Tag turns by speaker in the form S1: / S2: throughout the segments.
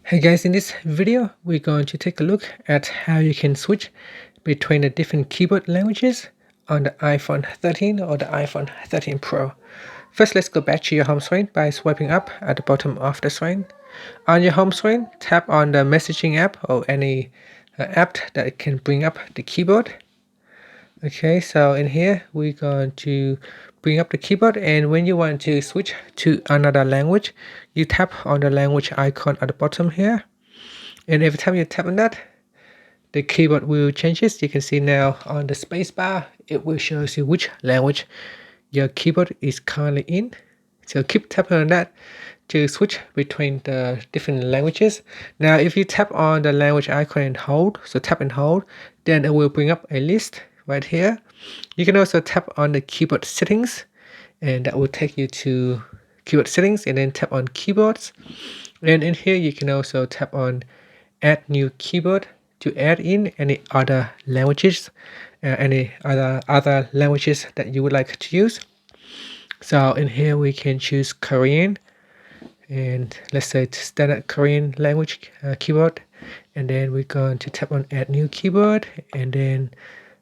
S1: Hey guys, in this video, we're going to take a look at how you can switch between the different keyboard languages on the iPhone 13 or the iPhone 13 Pro. First, let's go back to your home screen by swiping up at the bottom of the screen. On your home screen, tap on the messaging app or any app that can bring up the keyboard. Okay, so in here, we're going to bring up the keyboard, and when you want to switch to another language, you tap on the language icon at the bottom here. And every time you tap on that, the keyboard will changes. You can see now on the space bar, it will show you which language your keyboard is currently in. So keep tapping on that to switch between the different languages. Now, if you tap on the language icon and hold, so tap and hold, then it will bring up a list right here. You can also tap on the keyboard settings, and that will take you to keyboard settings, and then tap on keyboards. And in here, you can also tap on add new keyboard to add in any other languages, any other languages that you would like to use. So in here we can choose Korean, and let's say it's standard Korean language keyboard, and then we're going to tap on add new keyboard, and then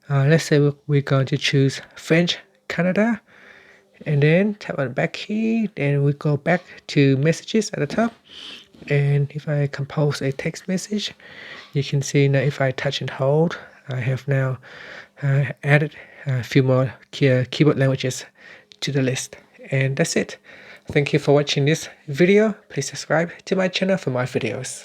S1: let's say we're going to choose French Canada, and then tap on back key, then we go back to messages at the top. And if I compose a text message, you can see now if I touch and hold, I have now added a few more keyboard languages to the list. And that's it. Thank you for watching this video. Please subscribe to my channel for more videos.